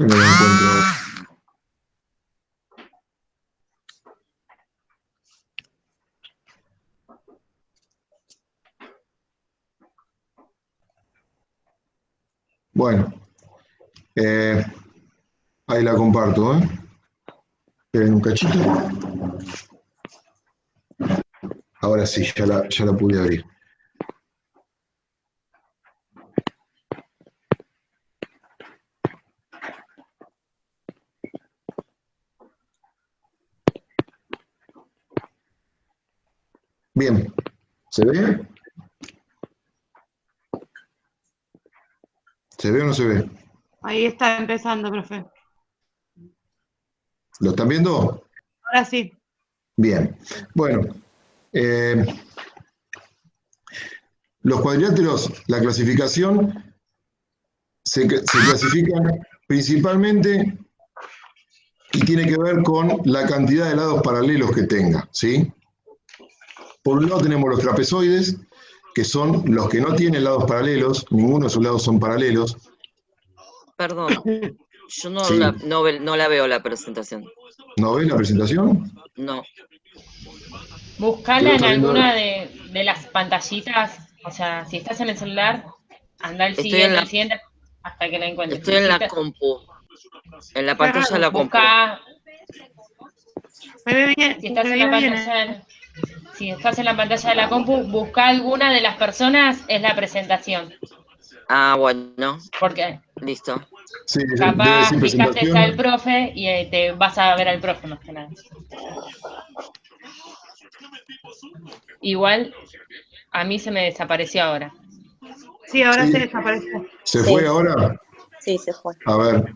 que no lo encuentro. Bueno, ahí la comparto, ¿eh? Esperen un cachito. Ahora sí, ya la pude abrir. Bien, ¿se ve? ¿Se ve o no se ve? Ahí está empezando, profe. ¿Lo están viendo? Ahora sí. Bien. Bueno, los cuadriláteros, la clasificación, se clasifican principalmente y tiene que ver con la cantidad de lados paralelos que tenga, ¿sí? Por un lado tenemos los trapezoides, que son los que no tienen lados paralelos, ninguno de sus lados son paralelos. Perdón, yo no, Sí. no la veo la presentación. ¿No ves la presentación? No. Buscala en Estoy viendo- alguna de las pantallitas. O sea, si estás en el celular, anda al Estoy siguiente, en la- al siguiente, hasta que la encuentres. Estoy en Si la te- compu. En la pantalla de la compu. Busca, Se ve bien, si se estás en veía la bien. pantalla, si estás en la pantalla de la compu, busca alguna de las personas, es la presentación. Ah, bueno, Porque listo. Sí, debe capaz decir fijaste presentación. está el profe y te vas a ver al profe más que nada. Igual, a mí se me desapareció ahora. Sí, ahora Sí. se desapareció. ¿Se Sí. fue ahora? Sí, se fue. A ver.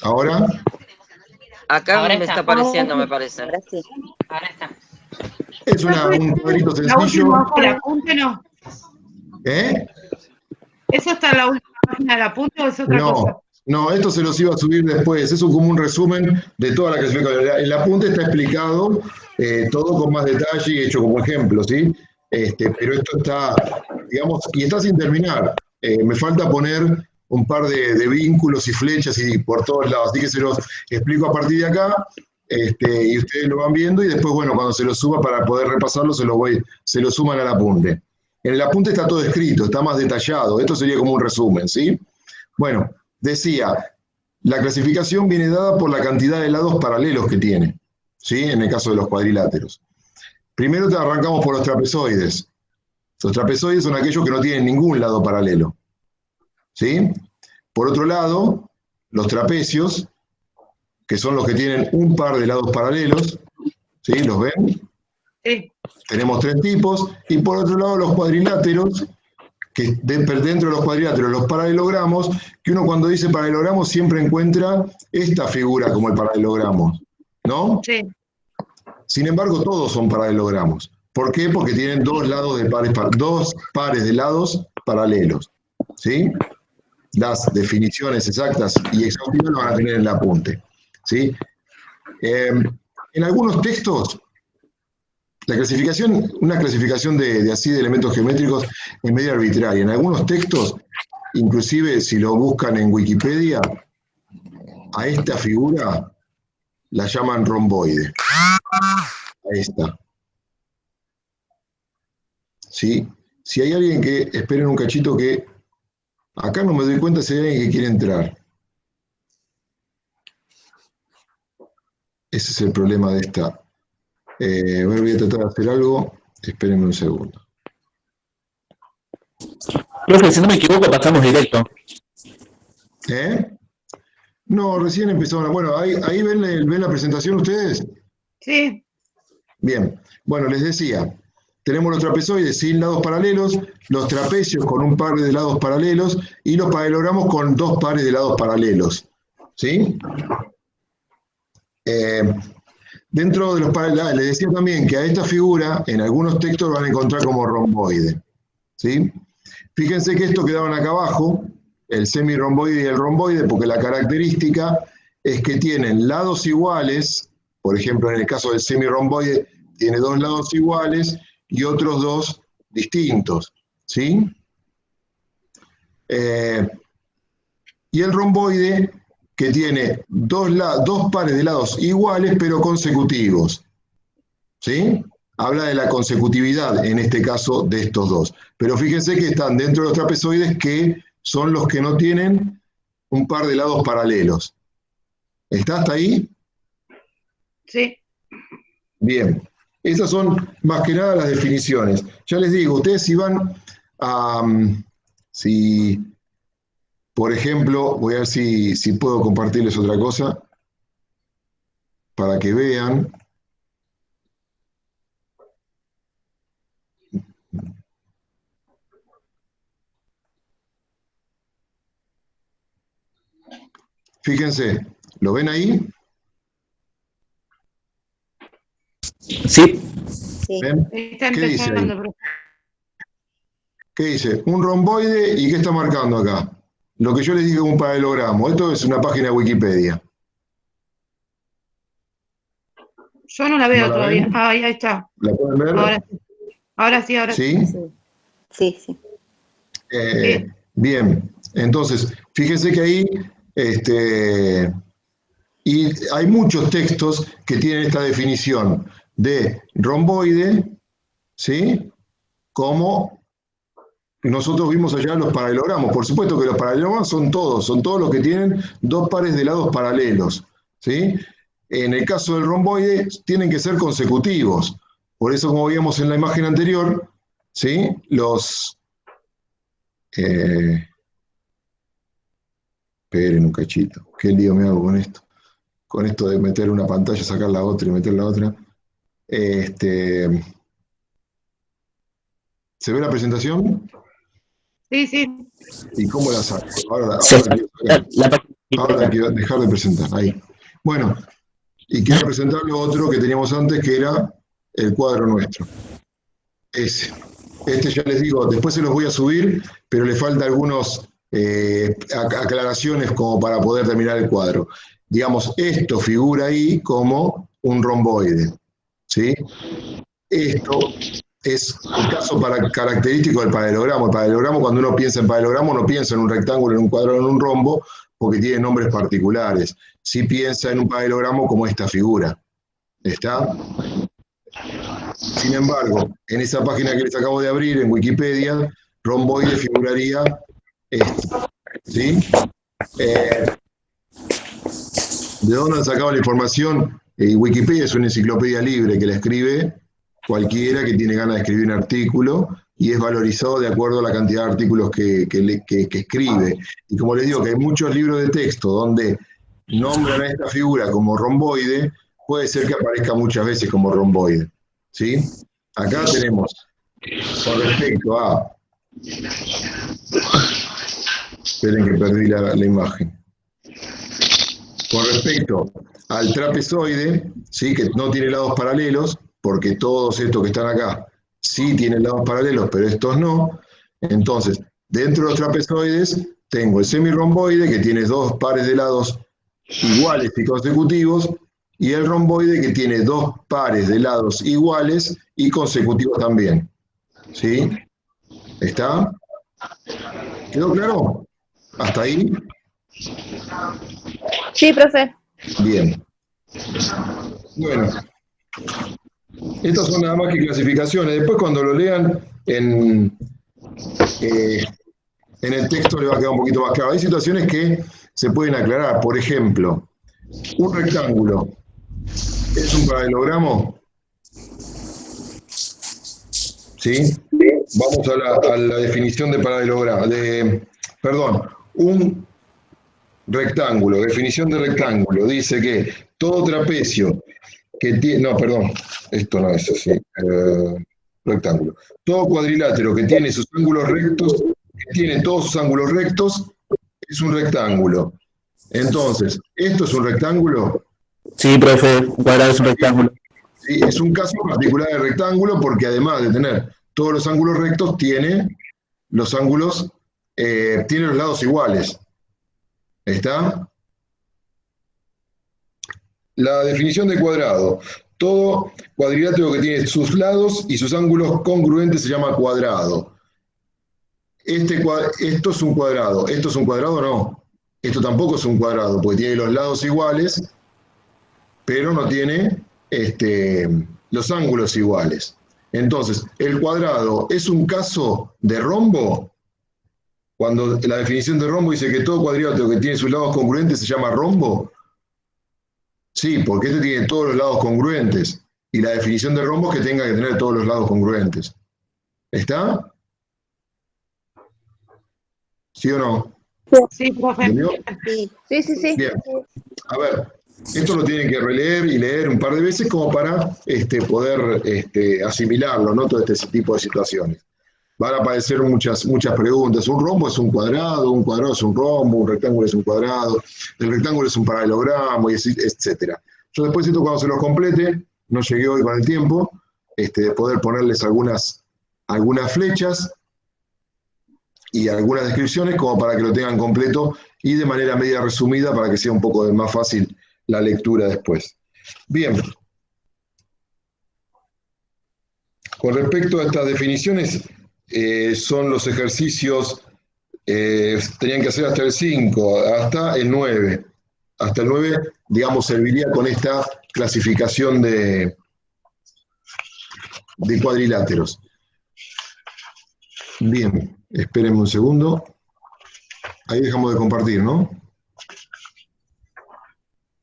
¿Ahora? Acá Ahora me está. está apareciendo, me parece. Ahora sí. Ahora está. Es un cuadrito La última sencillo. hoja del apunte no. ¿Eh? ¿Eso está en la última página del apunte o es otra cosa? No, esto se los iba a subir después. Es como un resumen de toda la clasificación. El apunte está explicado, todo con más detalle y hecho como ejemplo, ¿sí? Pero esto está, digamos, y está sin terminar. Me falta poner un par de vínculos y flechas y por todos lados. Así que se los explico a partir de acá, y ustedes lo van viendo y después, bueno, cuando se lo suba para poder repasarlo, se lo suman al apunte. En el apunte está todo escrito, está más detallado. Esto sería como un resumen, ¿sí? Bueno, decía, la clasificación viene dada por la cantidad de lados paralelos que tiene, ¿sí? En el caso de los cuadriláteros. Primero arrancamos por los trapezoides. Los trapezoides son aquellos que no tienen ningún lado paralelo, ¿sí? Por otro lado, los trapecios, que son los que tienen un par de lados paralelos, ¿sí? ¿Los ven? Sí. Tenemos 3 tipos. Y por otro lado, los cuadriláteros, que dentro de los cuadriláteros, los paralelogramos, que uno cuando dice paralelogramos siempre encuentra esta figura como el paralelogramo, ¿no? Sí. Sin embargo, todos son paralelogramos. ¿Por qué? Porque tienen dos pares de lados paralelos, ¿sí? Las definiciones exactas y exhaustivas lo van a tener en el apunte, ¿sí? En algunos textos, una clasificación de así de elementos geométricos es medio arbitraria. En algunos textos, inclusive si lo buscan en Wikipedia, a esta figura la llaman romboide. Ahí está. ¿Sí? Si hay alguien que, esperen un cachito que acá no me doy cuenta si hay alguien que quiere entrar. Ese es el problema de esta. Voy a tratar de hacer algo. Espérenme un segundo. Profe, si no me equivoco, pasamos directo. ¿Eh? No, recién empezaron. Bueno, ahí ven la presentación ustedes. Sí. Bien. Bueno, les decía, tenemos los trapezoides sin lados paralelos, los trapecios con un par de lados paralelos y los paralelogramos con 2 pares de lados paralelos. ¿Sí? Dentro de los paralelos, les decía también que a esta figura en algunos textos van a encontrar como romboide. ¿Sí? Fíjense que esto quedaban acá abajo, el semirromboide y el romboide, porque la característica es que tienen lados iguales, por ejemplo, en el caso del semirromboide, tiene 2 lados iguales y otros 2 distintos, ¿sí? y el romboide que tiene dos pares de lados iguales pero consecutivos. ¿Sí? Habla de la consecutividad en este caso de estos dos. Pero fíjense que están dentro de los trapezoides que son los que no tienen un par de lados paralelos. ¿Está hasta ahí? Sí. Bien. Esas son más que nada las definiciones. Ya les digo, ustedes si van a... si, por ejemplo, voy a ver si puedo compartirles otra cosa para que vean. Fíjense, ¿lo ven ahí? Sí. ¿Ven? Está ¿Qué dice ahí? empezando, profe. ¿Qué dice? Un romboide, ¿y qué está marcando acá? Lo que yo les digo es un paralelogramo. Esto es una página de Wikipedia. Yo no la ¿No veo la todavía. ven? Ah, ahí está. ¿La pueden ver? Ahora sí. Ahora sí, ahora sí. ¿Sí? Sí, sí. Bien, entonces, fíjense que ahí, y hay muchos textos que tienen esta definición de romboide, ¿sí? Como nosotros vimos allá los paralelogramos. Por supuesto que los paralelogramas son todos los que tienen dos pares de lados paralelos, ¿sí? En el caso del romboide, tienen que ser consecutivos. Por eso, como vimos en la imagen anterior, ¿sí? Esperen un cachito. ¿Qué lío me hago con esto? Con esto de meter una pantalla, sacar la otra y meter la otra. ¿Se ve la presentación? Sí, sí. ¿Y cómo la saco? Ahora quiero dejar de presentar. Ahí. Bueno, y quiero presentar lo otro que teníamos antes, que era el cuadro nuestro. Ese. Este ya les digo, después se los voy a subir, pero le falta algunos aclaraciones como para poder terminar el cuadro. Digamos, esto figura ahí como un romboide, ¿sí? Esto es el caso característico del paralelogramo. El paralelogramo, cuando uno piensa en paralelogramo, no piensa en un rectángulo, en un cuadrado, en un rombo, porque tiene nombres particulares. Sí piensa en un paralelogramo como esta figura. ¿Está? Sin embargo, en esa página que les acabo de abrir, en Wikipedia, romboide figuraría esto. ¿Sí? ¿De dónde han sacado la información? Wikipedia es una enciclopedia libre que la escribe cualquiera que tiene ganas de escribir un artículo y es valorizado de acuerdo a la cantidad de artículos que escribe. Y como les digo, que hay muchos libros de texto donde nombran a esta figura como romboide, puede ser que aparezca muchas veces como romboide. ¿Sí? Acá tenemos, con respecto a... Esperen que perdí la imagen. Con respecto al trapezoide, ¿sí? Que no tiene lados paralelos, porque todos estos que están acá sí tienen lados paralelos, pero estos no. Entonces, dentro de los trapezoides tengo el semirromboide, que tiene dos pares de lados iguales y consecutivos, y el romboide, que tiene dos pares de lados iguales y consecutivos también. ¿Sí? ¿Está? ¿Quedó claro? ¿Hasta ahí? Sí, profe. Bien. Bueno, estas son nada más que clasificaciones. Después cuando lo lean en el texto le va a quedar un poquito más claro. Hay situaciones que se pueden aclarar. Por ejemplo, un rectángulo es un paralelogramo. ¿Sí? Vamos a la definición de paralelogramo. Perdón, un rectángulo, definición de rectángulo, dice que todo trapecio que tiene, no, perdón, esto no es así, rectángulo. Todo cuadrilátero que tiene sus ángulos rectos, que tiene todos sus ángulos rectos, es un rectángulo. Entonces, ¿esto es un rectángulo? Sí, profe, un cuadrado es un rectángulo. Sí, es un caso particular de rectángulo porque además de tener todos los ángulos rectos, tiene los ángulos, tiene los lados iguales. ¿Está? La definición de cuadrado. Todo cuadrilátero que tiene sus lados y sus ángulos congruentes se llama cuadrado. Esto es un cuadrado. ¿Esto es un cuadrado o no? Esto tampoco es un cuadrado, porque tiene los lados iguales, pero no tiene los ángulos iguales. Entonces, ¿el cuadrado es un caso de rombo? Cuando la definición de rombo dice que todo cuadrilátero que tiene sus lados congruentes se llama rombo. Sí, porque este tiene todos los lados congruentes. Y la definición de rombo es que tenga que tener todos los lados congruentes. ¿Está? ¿Sí o no? Sí, profe. ¿Entendió? Sí, sí, sí, sí. Bien. A ver, esto lo tienen que releer y leer un par de veces como para poder asimilarlo, ¿no? Todo este tipo de situaciones. Van a aparecer muchas preguntas. Un rombo es un cuadrado es un rombo, un rectángulo es un cuadrado, el rectángulo es un paralelogramo, etc. Yo después esto cuando se los complete, no llegué hoy con el tiempo, de poder ponerles algunas flechas y algunas descripciones como para que lo tengan completo y de manera media resumida para que sea un poco más fácil la lectura después. Bien. Con respecto a estas definiciones, son los ejercicios, tenían que hacer hasta el 5, hasta el 9. Hasta el 9, digamos, serviría con esta clasificación de cuadriláteros. Bien, espérenme un segundo. Ahí dejamos de compartir, ¿no?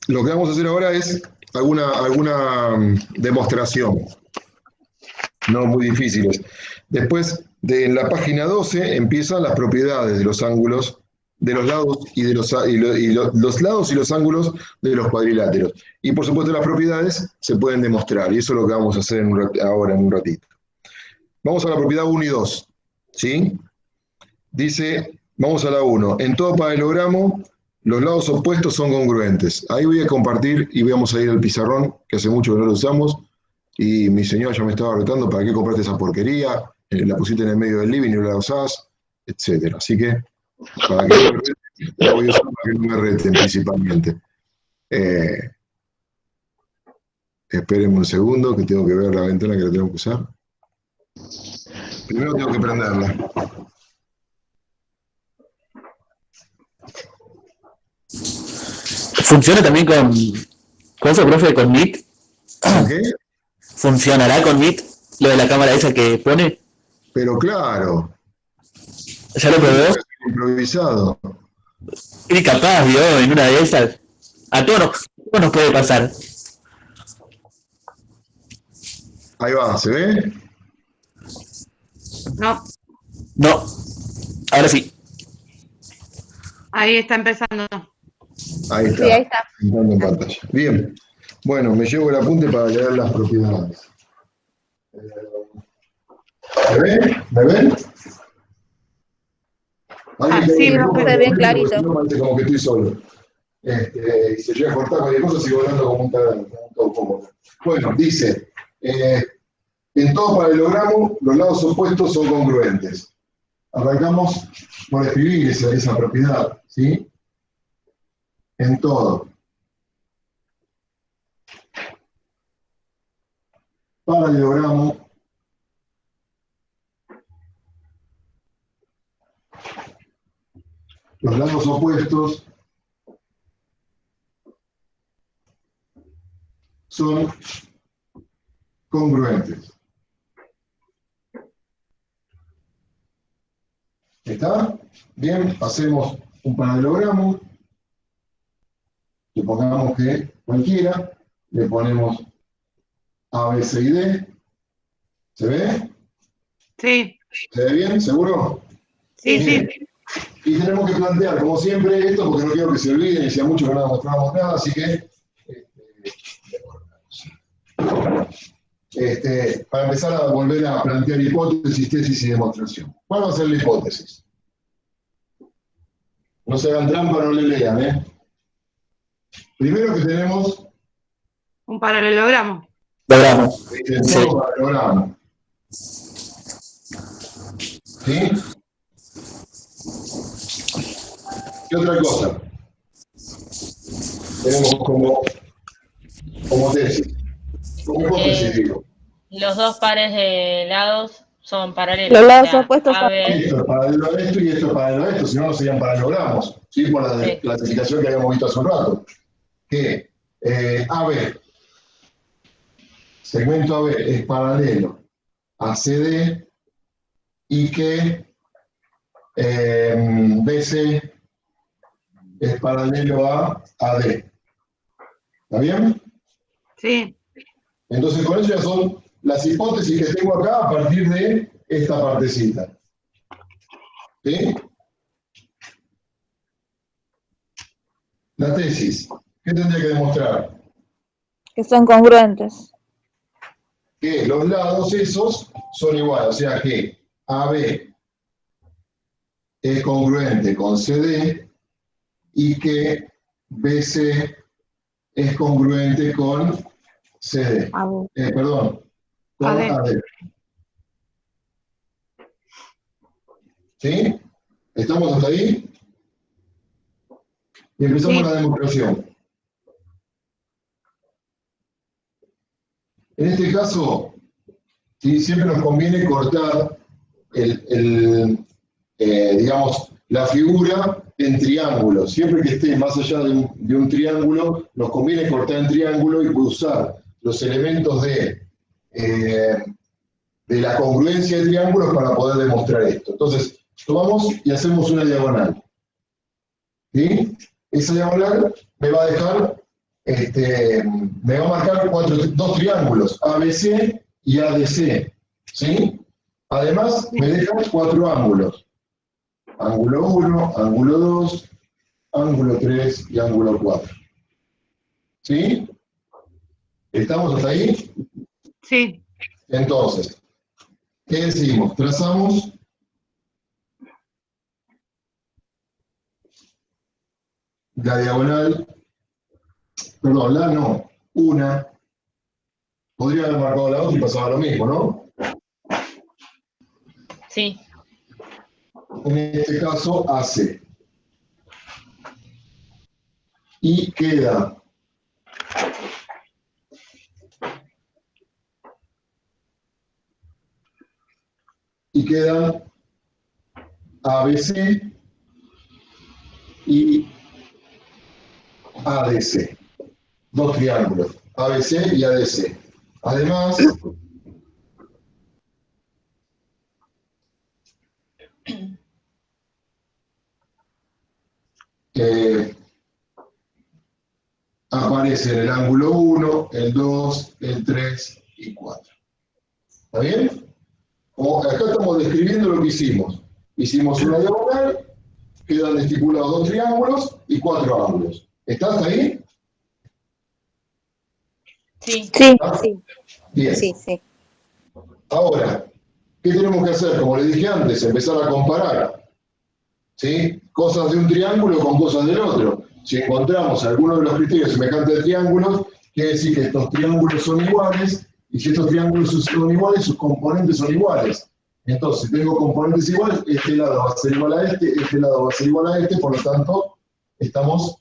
Lo que vamos a hacer ahora es alguna demostración. No muy difíciles. Después, en la página 12, empiezan las propiedades de los ángulos, de los lados y de los lados y los ángulos de los cuadriláteros. Y por supuesto las propiedades se pueden demostrar, y eso es lo que vamos a hacer ahora en un ratito. Vamos a la propiedad 1 y 2, ¿sí? Dice, vamos a la 1. En todo paralelogramo, los lados opuestos son congruentes. Ahí voy a compartir y vamos a ir al pizarrón, que hace mucho que no lo usamos. Y mi señor ya me estaba retando, ¿para qué compraste esa porquería? La pusiste en el medio del living y no la usás, etc. Así que, para que no me reten, la voy a usar para que no me reten principalmente. Espérenme un segundo, que tengo que ver la ventana que la tengo que usar. Primero tengo que prenderla. ¿Funciona también con eso, profe, con Meet? ¿Qué? ¿Funcionará con Meet lo de la cámara esa que pone? Pero claro. ¿Ya lo probó? Improvisado. Y capaz, vio, en una de esas. A todos nos puede pasar. Ahí va, ¿se ve? No, No, ahora sí. ahí está empezando. Ahí está. Sí, ahí está. Entrando en pantalla. Bien. Bueno, me llevo el apunte para leer las propiedades. ¿Me ven? ¿Me ven? Sí, lo se ve clarito. Si no, parece como que estoy solo. Y se llega a cortar cualquier cosa, sigo hablando como un topo. Bueno, dice, en todo paralelogramo, los lados opuestos son congruentes. Arrancamos por escribir esa propiedad, ¿sí? En todo. Paralelogramo. Los lados opuestos son congruentes. ¿Está? Bien, hacemos un paralelogramo. Le pongamos que cualquiera, le ponemos A, B, C y D. ¿Se ve? Sí, ¿Se ve bien? ¿Seguro? sí, Bien. sí. Y tenemos que plantear, como siempre, esto porque no quiero que se olviden y sea mucho que no mostramos nada, así que para empezar a volver a plantear hipótesis, tesis y demostración. ¿Cuál va a ser la hipótesis? No se hagan trampa, no le lean, ¿eh? Primero que tenemos Un paralelogramo. Logramos. el todo paralelogramo. ¿Sí? ¿Qué otra cosa? Tenemos como tesis. Como hipótesis, digo. Los dos pares de lados son paralelos. Los lados o sea, opuestos son- AB, Esto es paralelo a esto y esto es paralelo a esto, si no, no serían paralelogramos, ¿sí? Por la Sí. clasificación que habíamos visto hace un rato. Que AB, segmento AB es paralelo a CD y que BC es paralelo a AD. ¿Está bien? Sí, Entonces con eso ya son las hipótesis que tengo acá a partir de esta partecita. ¿Sí? La tesis, ¿qué tendría que demostrar? que son congruentes. Que los lados esos son iguales, o sea que AB es congruente con CD y que BC es congruente con CD. A ver. Perdón, con AD. AD. ¿Sí? ¿Estamos hasta ahí? Y empezamos Sí. la demostración. En este caso, ¿sí? Siempre nos conviene cortar digamos, la figura en triángulo. Siempre que esté más allá de un triángulo, nos conviene cortar en triángulo y usar los elementos de la congruencia de triángulos para poder demostrar esto. Entonces, tomamos y hacemos una diagonal. ¿Sí? Esa diagonal me va a dejar, me va a marcar dos triángulos, ABC y ADC. ¿Sí? Además, me deja 4 ángulos. Ángulo 1, ángulo 2, ángulo 3 y ángulo 4. ¿Sí? ¿Estamos hasta ahí? sí, Entonces, ¿qué decimos? Trazamos la diagonal, perdón, la no, una. Podría haber marcado la otra y pasaba lo mismo, ¿no? sí, En este caso, AC. Y queda quedan ABC y ADC. Dos triángulos, ABC y ADC. Además, aparece el ángulo 1, el 2, el 3 y 4. ¿Está bien? Acá estamos describiendo lo que hicimos. Hicimos una diagonal, quedan estipulados 2 triángulos y 4 ángulos. ¿Estás ahí? sí. Sí, ¿Ah? sí, Bien. sí, sí. Ahora, ¿qué tenemos que hacer? Como le dije antes, empezar a comparar. ¿Sí? Cosas de un triángulo con cosas del otro. Si encontramos alguno de los criterios semejantes de triángulos, quiere decir que estos triángulos son iguales, y si estos triángulos son iguales, sus componentes son iguales. Entonces, si tengo componentes iguales, este lado va a ser igual a este lado va a ser igual a este, por lo tanto, estamos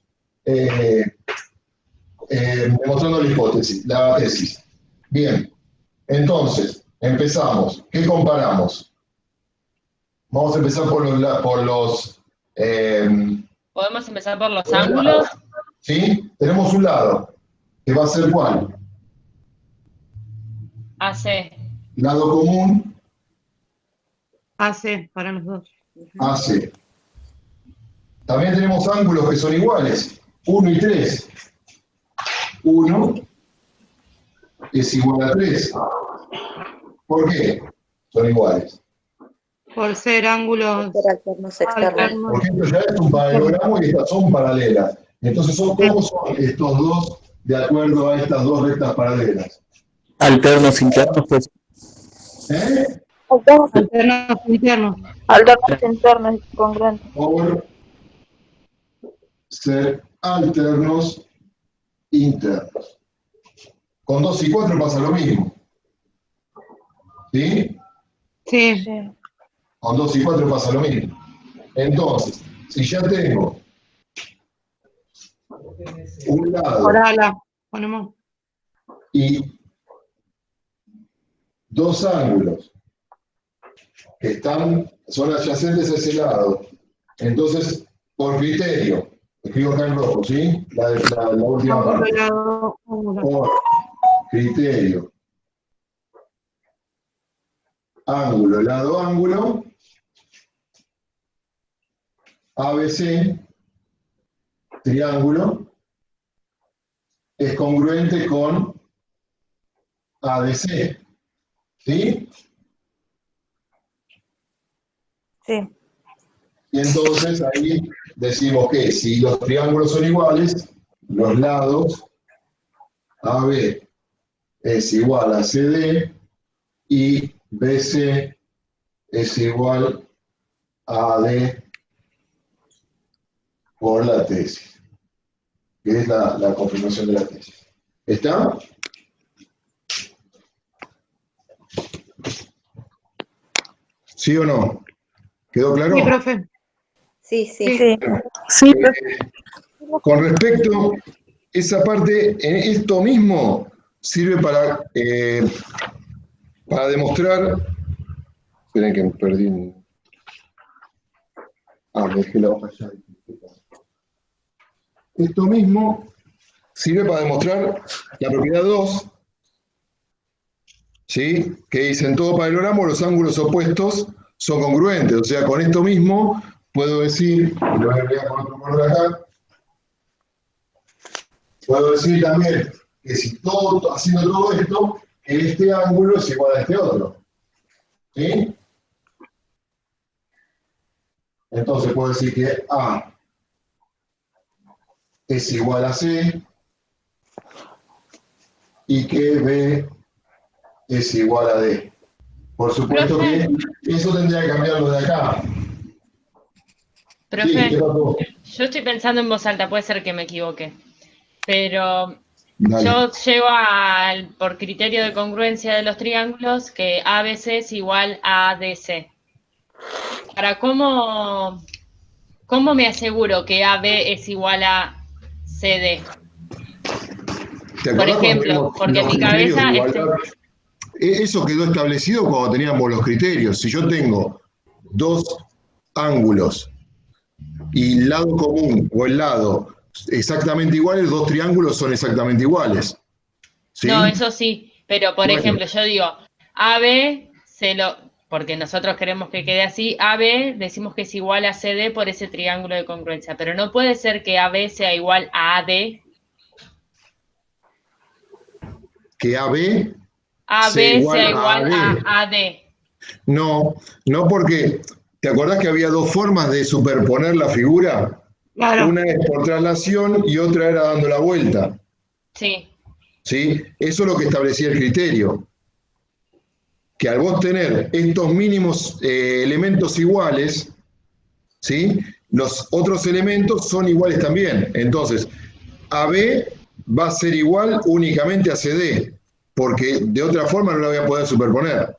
demostrando la hipótesis, la tesis. Bien, entonces, empezamos. ¿Qué comparamos? Vamos a empezar por los Podemos empezar por los ángulos. ¿sí? Tenemos un lado, que va a ser ¿cuál? AC. Lado común, AC para los dos. AC. También tenemos ángulos que son iguales, 1 y 3. 1 es igual a 3. ¿Por qué? Son iguales. Por ser ángulos Por alternos externos. alternos. Por ejemplo, ya es un paralelogramo y estas son paralelas. Entonces, ¿cómo son estos dos de acuerdo a estas dos rectas paralelas? Alternos internos, pues. ¿Eh? Alternos internos. Alternos internos y congruentes. Por ser alternos internos. Con 2 y 4 pasa lo mismo. ¿Sí? Sí, Sí. Con 2 y 4 pasa lo mismo. Entonces, si ya tengo un lado por ala. Ponemos. y 2 ángulos son adyacentes a ese lado. Entonces, por criterio, escribo acá en rojo, ¿sí? La última Ángulo, parte. lado, ángulo. Por criterio. Ángulo, lado, ángulo. ABC, triángulo, es congruente con ADC. ¿Sí? Sí. Y entonces ahí decimos que si los triángulos son iguales, los lados AB es igual a CD y BC es igual a AD por la tesis, que es la confirmación de la tesis. ¿Está? ¿Sí o no? ¿Quedó claro? Sí, profe. Sí, sí. Sí. Sí. Con respecto, esa parte, esto mismo sirve para demostrar. Esperen que me perdí. Me dejé la hoja ya. Esto mismo sirve para demostrar la propiedad 2, ¿sí? Que dice en todo paralelogramo los ángulos opuestos son congruentes. O sea, con esto mismo puedo decir, y lo voy a agregar con otro color acá, puedo decir también que si haciendo todo esto, que este ángulo es igual a este otro. ¿Sí? Entonces puedo decir que A es igual a C y que B es igual a D. Por supuesto que eso tendría que cambiarlo de acá. Profe, Sí, ¿qué pasó? yo estoy pensando en voz alta, puede ser que me equivoque, pero Dale. yo llego por criterio de congruencia de los triángulos que ABC es igual a ADC. Para ¿cómo me aseguro que AB es igual a CD? ¿Te Por acordás cuando ejemplo, teníamos porque en los mi criterios de cabeza igualdad? Eso quedó establecido cuando teníamos los criterios. Si yo tengo dos ángulos y lado común o el lado exactamente iguales, dos triángulos son exactamente iguales. ¿Sí? No, eso sí, pero por Bueno. ejemplo, yo digo, AB porque nosotros queremos que quede así, AB decimos que es igual a CD por ese triángulo de congruencia, pero no puede ser que AB sea igual a AD. Que AB AB sea igual a AD. No, no porque, ¿te acordás que había dos formas de superponer la figura? Claro. Una es por traslación y otra era dando la vuelta. Sí. ¿Sí? Eso es lo que establecía el criterio. Que al vos tener estos mínimos elementos iguales, ¿sí? Los otros elementos son iguales también. Entonces, AB va a ser igual únicamente a CD, porque de otra forma no la voy a poder superponer.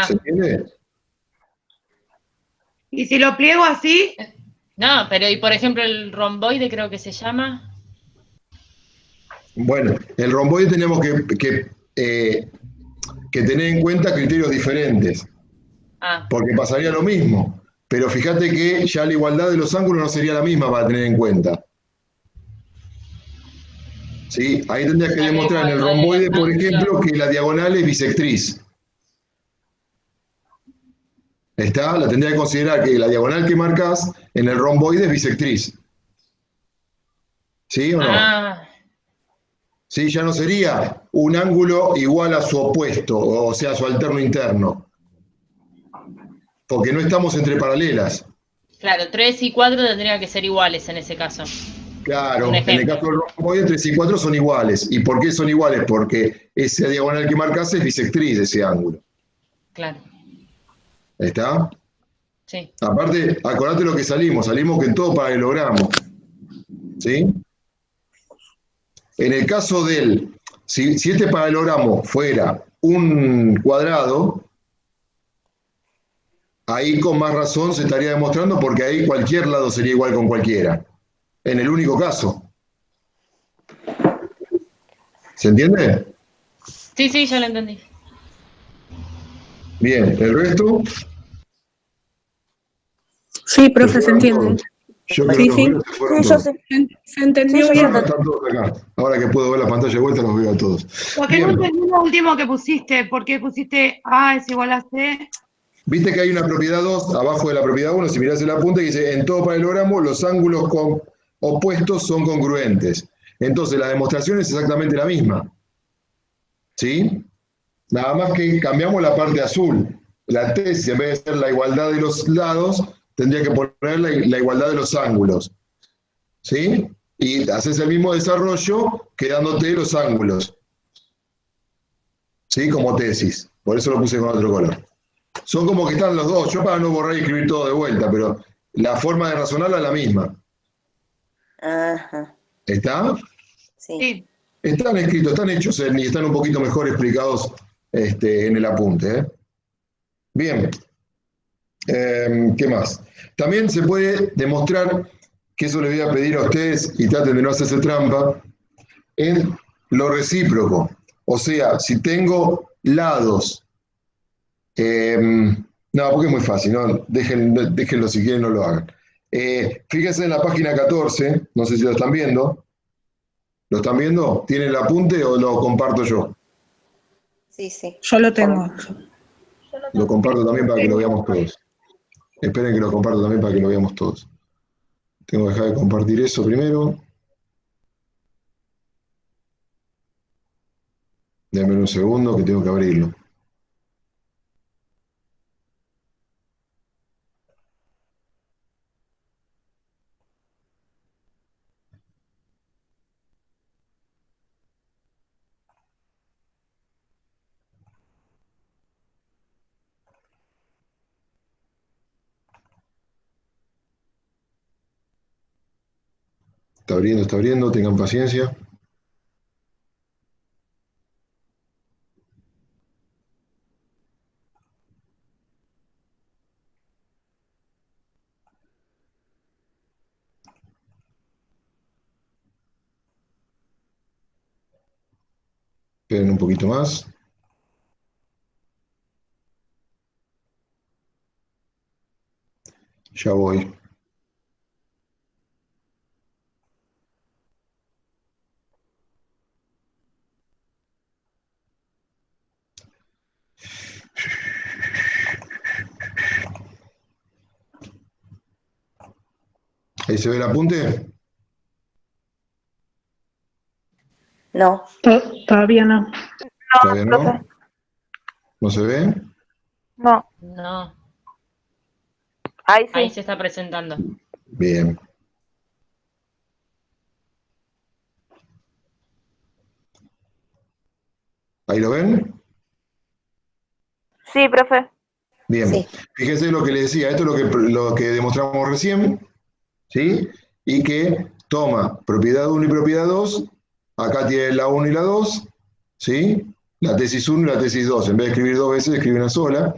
¿Se entiende? ¿Y si lo pliego así? No, pero y por ejemplo el romboide creo que se llama. Bueno, el romboide tenemos que tener en cuenta criterios diferentes, porque pasaría lo mismo. Pero fíjate que ya la igualdad de los ángulos no sería la misma para tener en cuenta. ¿Sí? Ahí tendrías que demostrar en el romboide, por ejemplo, que la diagonal es bisectriz. ¿Está? La tendría que considerar que la diagonal que marcas en el romboide es bisectriz. ¿Sí o no? Sí, ya no sería un ángulo igual a su opuesto, o sea, su alterno interno. Porque no estamos entre paralelas. Claro, 3 y 4 tendrían que ser iguales en ese caso. Claro, en el caso del romboide 3 y 4 son iguales. ¿Y por qué son iguales? Porque esa diagonal que marcas es bisectriz de ese ángulo. Claro. ¿Está? Sí. Aparte, acordate lo que salimos que en todo paralelogramo. ¿Sí? En el caso si este paralelogramo fuera un cuadrado, ahí con más razón se estaría demostrando porque ahí cualquier lado sería igual con cualquiera. En el único caso. ¿Se entiende? Sí, ya lo entendí. Bien, ¿el resto? Sí, profe, ¿Lo se fueron entiende. todos? Yo creo Sí, que los sí. veo, se fueron Sí, yo todos. sé. Se entendió Sí, yo bien. sé. Están todos acá. Ahora que puedo ver la pantalla de vuelta, los veo a todos. Lo que no Bien, entendí lo último que pusiste, ¿por qué pusiste A es igual a C? viste que hay una propiedad 2 abajo de la propiedad 1, si mirás el apunte, que dice, en todo paralelogramo los ángulos opuestos son congruentes. Entonces, la demostración es exactamente la misma. ¿Sí? Nada más que cambiamos la parte azul. La tesis, en vez de ser la igualdad de los lados, tendría que poner la igualdad de los ángulos. ¿Sí? Y haces el mismo desarrollo quedándote los ángulos. ¿Sí? Como tesis. Por eso lo puse con otro color. Son como que están los dos. Yo para no borrar y escribir todo de vuelta, pero la forma de razonarla es la misma. Ajá. ¿Está? Sí. Sí. Están escritos, están hechos y están un poquito mejor explicados en el apunte. Bien. ¿Qué más? También se puede demostrar, que eso les voy a pedir a ustedes y traten de no hacerse trampa, en lo recíproco. O sea, si tengo lados, no, porque es muy fácil, ¿no? Déjenlo si quieren, no lo hagan. Fíjense en la página 14, no sé si lo están viendo. ¿Lo están viendo? ¿Tienen el apunte o lo comparto yo? Sí, sí. Yo lo tengo. Lo comparto también para que lo veamos todos. Esperen que lo comparto también para que lo veamos todos. Tengo que dejar de compartir eso primero. Denme un segundo que tengo que abrirlo. Está abriendo, tengan paciencia. Esperen un poquito más. Ya voy. Ahí se ve el apunte. No. Todavía no. Todavía no. ¿No se ve? No. No, Ahí sí. ahí se está presentando. Bien. ¿Ahí lo ven? Sí, profe. Bien. Sí. Fíjense lo que les decía. Esto es lo que demostramos recién. ¿Sí? Y que toma propiedad 1 y propiedad 2. Acá tiene la 1 y la 2. ¿Sí? La tesis 1 y la tesis 2. En vez de escribir dos veces, escribe una sola.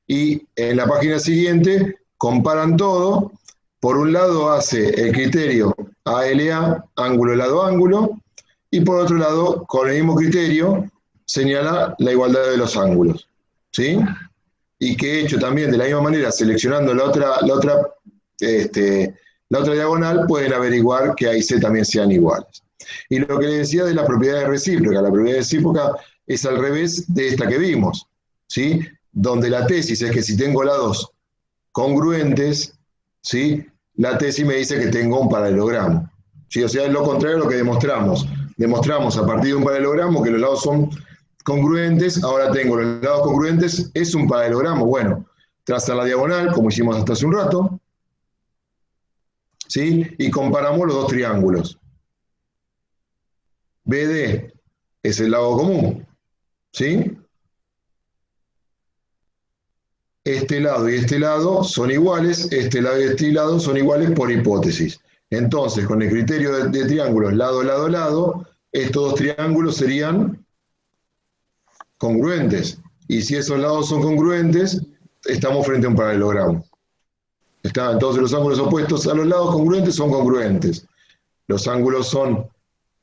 Y en la página siguiente comparan todo. Por un lado hace el criterio ALA, ángulo lado ángulo, y por otro lado, con el mismo criterio, señala la igualdad de los ángulos. ¿Sí? Y que he hecho también de la misma manera, seleccionando la otra diagonal, pueden averiguar que A y C también sean iguales. Y lo que les decía de la propiedad recíproca, la propiedad recíproca es al revés de esta que vimos, ¿sí? Donde la tesis es que si tengo lados congruentes, ¿sí? La tesis me dice que tengo un paralelogramo, ¿sí? O sea, es lo contrario a lo que demostramos. Demostramos a partir de un paralelogramo que los lados son congruentes, ahora tengo los lados congruentes, es un paralelogramo. Bueno, traza la diagonal, como hicimos hasta hace un rato, ¿sí? Y comparamos los dos triángulos. BD es el lado común, ¿sí? Este lado y este lado son iguales, este lado y este lado son iguales por hipótesis. Entonces, con el criterio de triángulos lado, lado, lado, estos dos triángulos serían congruentes. Y si esos lados son congruentes, estamos frente a un paralelogramo. ¿Está? Entonces los ángulos opuestos a los lados congruentes son congruentes. Los ángulos son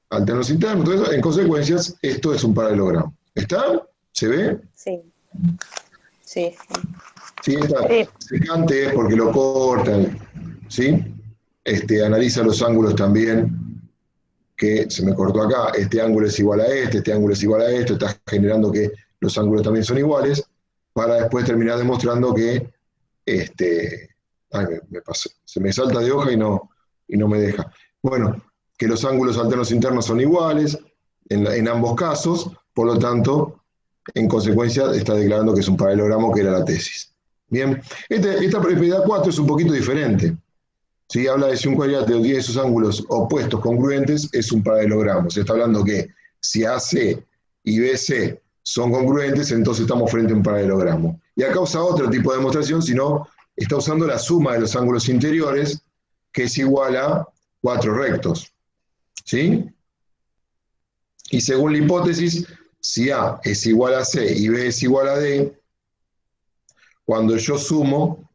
alternos internos. Entonces, en consecuencias, esto es un paralelogramo. ¿Está? ¿Se ve? Sí. Sí. ¿Sí? Esta secante es porque lo cortan, ¿sí? Analiza los ángulos también, que se me cortó acá, este ángulo es igual a este ángulo es igual a esto, está generando que los ángulos también son iguales, para después terminar demostrando que, ay, me pasó, se me salta de hoja y no me deja. Bueno, que los ángulos alternos internos son iguales en ambos casos, por lo tanto, en consecuencia, está declarando que es un paralelogramo, que era la tesis. Bien, esta propiedad 4 es un poquito diferente. Si habla de si un cuadrilátero tiene sus ángulos opuestos congruentes, es un paralelogramo. Se está hablando que si AC y BC son congruentes, entonces estamos frente a un paralelogramo. Y acá usa otro tipo de demostración, sino está usando la suma de los ángulos interiores, que es igual a 4 rectos. ¿Sí? Y según la hipótesis, si A es igual a C y B es igual a D, cuando yo sumo,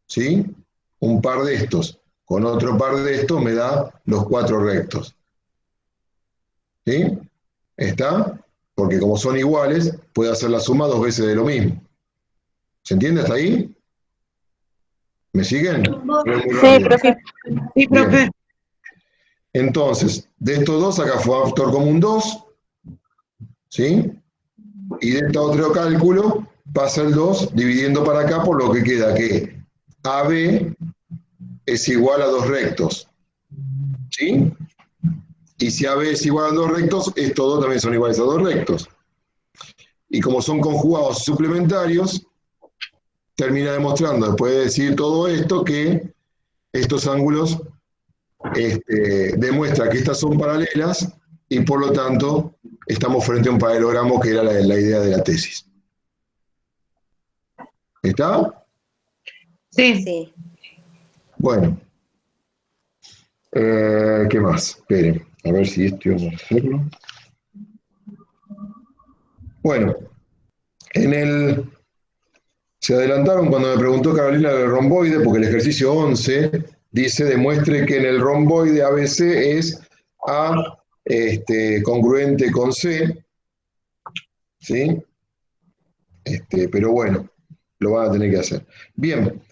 ¿sí?, un par de estos con otro par de estos, me da los 4 rectos. ¿Sí? ¿Está? Porque como son iguales, puedo hacer la suma 2 veces de lo mismo. ¿Se entiende hasta ahí? ¿Me siguen? Sí, profe. Sí, profe. Bien. Entonces, de estos dos, acá fue factor común 2, ¿sí? Y de este otro cálculo pasa el 2 dividiendo para acá, por lo que queda que AB es igual a 2 rectos. ¿Sí? Y si AB es igual a 2 rectos, estos dos también son iguales a 2 rectos. Y como son conjugados suplementarios, termina demostrando, después de decir todo esto, que estos ángulos demuestra que estas son paralelas y por lo tanto estamos frente a un paralelogramo, que era la idea de la tesis. ¿Está? Sí. Sí. Bueno. ¿Qué más? Esperen, a ver si esto vamos a hacerlo. Bueno, se adelantaron cuando me preguntó Carolina del romboide, porque el ejercicio 11 dice: demuestre que en el romboide ABC es A congruente con C, ¿sí? Pero bueno, lo van a tener que hacer. Bien,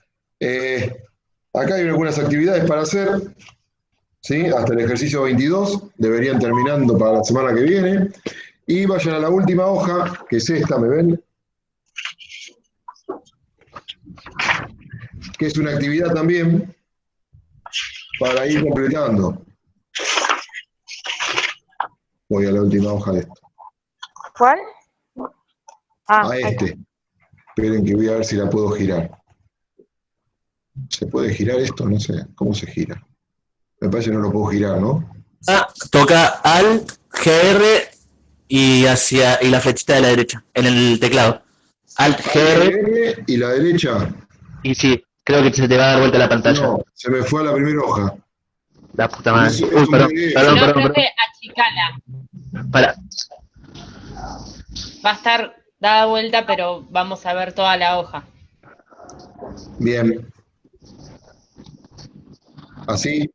acá hay algunas actividades para hacer, ¿sí? Hasta el ejercicio 22, deberían terminando para la semana que viene. Y vayan a la última hoja, que es esta, ¿me ven? Que es una actividad también para ir completando. Voy a la última hoja de esto. ¿Cuál? A Esperen que voy a ver si la puedo girar. ¿Se puede girar esto? No sé. ¿Cómo se gira? Me parece que no lo puedo girar, ¿no? Toca Alt, GR y la flechita de la derecha, en el teclado. Alt, GR. ¿Y la derecha? Y sí, creo que se te va a dar vuelta la pantalla. No, se me fue a la primera hoja. La puta madre. Es un Uy, perdón, PDF. perdón. Profe, achicala. Para. Va a estar dada vuelta, pero vamos a ver toda la hoja. Bien. ¿Así?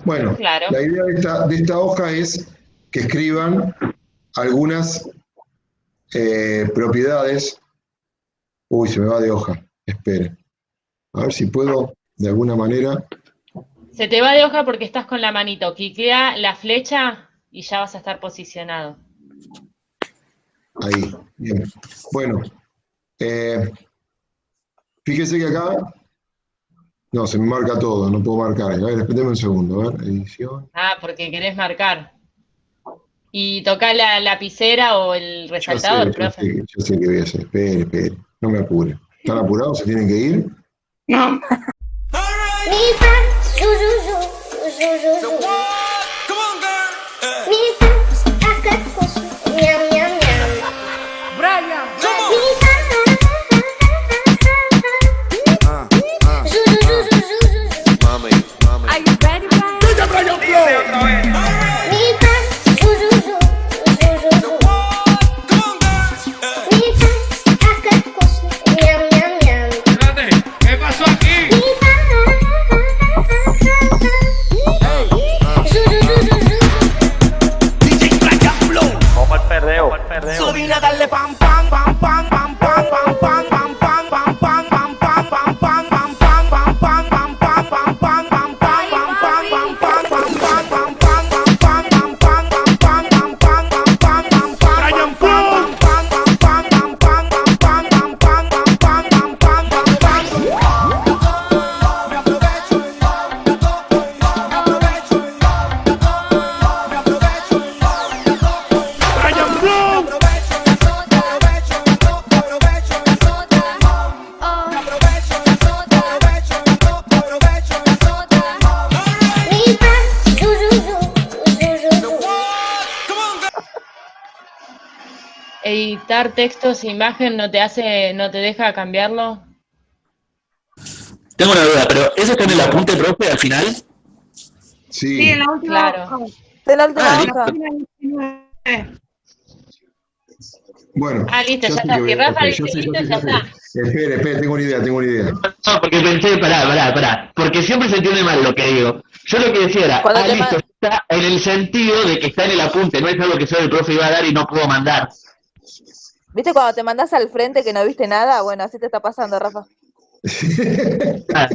Bueno, Claro. la idea de esta hoja es que escriban algunas propiedades. Uy, se me va de hoja. Esperen. A ver si puedo, de alguna manera. Se te va de hoja porque estás con la manito. Cliquea la flecha y ya vas a estar posicionado. Ahí, bien. Bueno, fíjese que acá, no, se me marca todo, no puedo marcar. A ver, espérame un segundo, a ver, edición. Ah, porque querés marcar. Y toca la lapicera o el resaltador, profe. Ya sé qué voy a hacer. Espere, no me apure. ¿Están apurados? ¿Se tienen que ir? No. ¿Qué pasó aquí? Editar textos e imagen no te deja cambiarlo. Tengo una duda, pero ¿eso está en el apunte, profe, al final? Sí. Sí, en la última Claro. hoja. De la última Ah, hoja. Página 19. Bueno. Ah, listo, ya sé está. que- Si Rafa ok, dice listo, ya está. Espere, tengo una idea. No, porque pensé, pará, porque siempre se entiende mal lo que digo. Yo lo que decía era, Cuando te listo, está en el sentido de que está en el apunte, no es algo que solo el profe iba a dar y no puedo mandar. ¿Viste cuando te mandás al frente que no viste nada? Bueno, así te está pasando, Rafa. Ah,